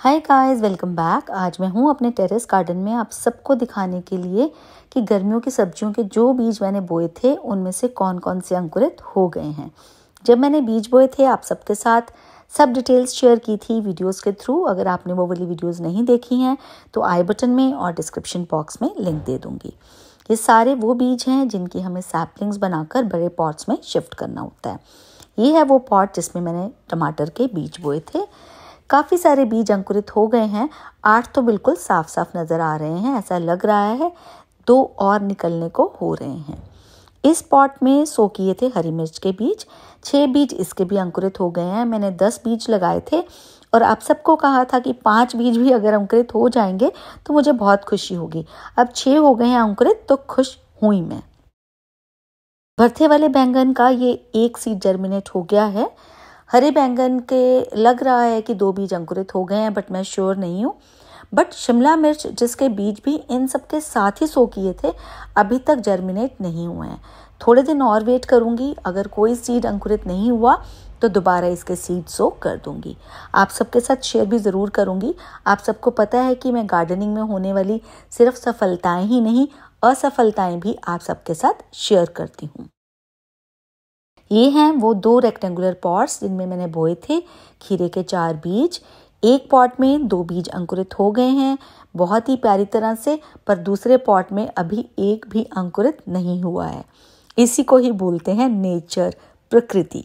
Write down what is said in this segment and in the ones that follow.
Hi guys, welcome back. आज मैं हूँ अपने टेरेस गार्डन में आप सबको दिखाने के लिए कि गर्मियों की सब्जियों के जो बीज मैंने बोए थे उनमें से कौन कौन से अंकुरित हो गए हैं। जब मैंने बीज बोए थे आप सबके साथ सब डिटेल्स शेयर की थी वीडियोस के थ्रू। अगर आपने वो वाली वीडियोस नहीं देखी हैं तो आई बटन में और डिस्क्रिप्शन बॉक्स में लिंक दे दूँगी। ये सारे वो बीज हैं जिनकी हमें सैपलिंग्स बनाकर बड़े पॉट्स में शिफ्ट करना होता है। ये है वो पॉट जिसमें मैंने टमाटर के बीज बोए थे। काफ़ी सारे बीज अंकुरित हो गए हैं। 8 तो बिल्कुल साफ साफ नज़र आ रहे हैं, ऐसा लग रहा है 2 और निकलने को हो रहे हैं। इस पॉट में 100 किए थे हरी मिर्च के बीज, 6 बीज इसके भी अंकुरित हो गए हैं। मैंने 10 बीज लगाए थे और आप सबको कहा था कि 5 बीज भी अगर अंकुरित हो जाएंगे तो मुझे बहुत खुशी होगी। अब 6 हो गए हैं अंकुरित तो खुश हुई मैं। भरथे वाले बैंगन का ये 1 सीड जर्मिनेट हो गया है। हरे बैंगन के लग रहा है कि 2 बीज अंकुरित हो गए हैं, बट मैं श्योर नहीं हूँ। बट शिमला मिर्च जिसके बीज भी इन सब के साथ ही 100 किए थे अभी तक जर्मिनेट नहीं हुए हैं। थोड़े दिन और वेट करूँगी, अगर कोई सीड अंकुरित नहीं हुआ तो दोबारा इसके सीड 100 कर दूँगी। आप सबके साथ शेयर भी ज़रूर करूँगी। आप सबको पता है कि मैं गार्डनिंग में होने वाली सिर्फ सफलताएँ ही नहीं, असफलताएँ भी आप सबके साथ शेयर करती हूँ। ये हैं वो 2 रेक्टेंगुलर पॉट्स जिनमें मैंने बोए थे खीरे के 4 बीज। एक पॉट में 2 बीज अंकुरित हो गए हैं बहुत ही प्यारी तरह से, पर दूसरे पॉट में अभी एक भी अंकुरित नहीं हुआ है। इसी को ही बोलते हैं नेचर, प्रकृति।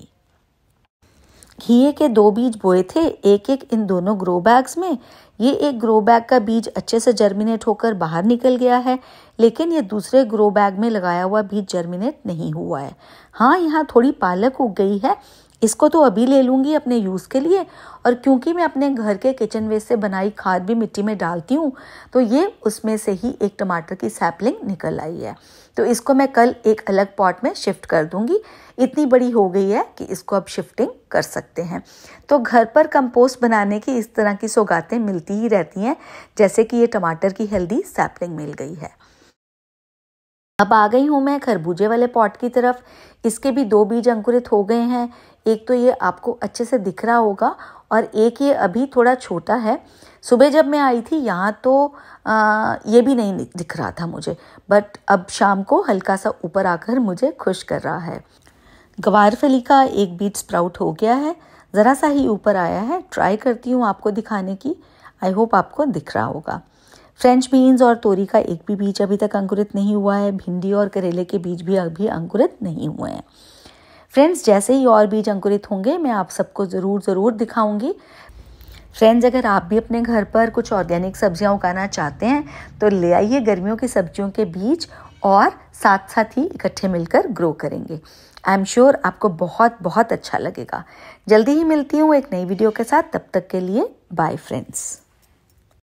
घिए के 2 बीज बोए थे एक एक इन दोनों ग्रो बैग्स में। ये एक ग्रो बैग का बीज अच्छे से जर्मिनेट होकर बाहर निकल गया है, लेकिन ये दूसरे ग्रो बैग में लगाया हुआ बीज जर्मिनेट नहीं हुआ है। हाँ, यहाँ थोड़ी पालक उग गई है, इसको तो अभी ले लूँगी अपने यूज़ के लिए। और क्योंकि मैं अपने घर के किचन वेस्ट से बनाई खाद भी मिट्टी में डालती हूँ तो ये उसमें से ही एक टमाटर की सैपलिंग निकल आई है। तो इसको मैं कल एक अलग पॉट में शिफ्ट कर दूँगी। इतनी बड़ी हो गई है कि इसको अब शिफ्टिंग कर सकते हैं। तो घर पर कंपोस्ट बनाने की इस तरह की सौगातें मिलती ही रहती हैं, जैसे कि ये टमाटर की हेल्दी सैपलिंग मिल गई है। अब आ गई हूँ मैं खरबूजे वाले पॉट की तरफ। इसके भी 2 बीज अंकुरित हो गए हैं। एक तो ये आपको अच्छे से दिख रहा होगा और एक ये अभी थोड़ा छोटा है। सुबह जब मैं आई थी यहाँ तो ये भी नहीं दिख रहा था मुझे, बट अब शाम को हल्का सा ऊपर आकर मुझे खुश कर रहा है। गवारफली का एक बीज स्प्राउट हो गया है, ज़रा सा ही ऊपर आया है। ट्राई करती हूँ आपको दिखाने की, आई होप आपको दिख रहा होगा। फ्रेंच बीन्स और तोरी का एक भी बीज अभी तक अंकुरित नहीं हुआ है। भिंडी और करेले के बीज भी अभी अंकुरित नहीं हुए हैं। फ्रेंड्स, जैसे ही और बीज अंकुरित होंगे मैं आप सबको ज़रूर दिखाऊंगी। फ्रेंड्स, अगर आप भी अपने घर पर कुछ ऑर्गेनिक सब्जियां उगाना चाहते हैं तो ले आइए गर्मियों की सब्जियों के बीज और साथ साथ ही इकट्ठे मिलकर ग्रो करेंगे। आई एम श्योर आपको बहुत अच्छा लगेगा। जल्दी ही मिलती हूँ एक नई वीडियो के साथ। तब तक के लिए बाय फ्रेंड्स।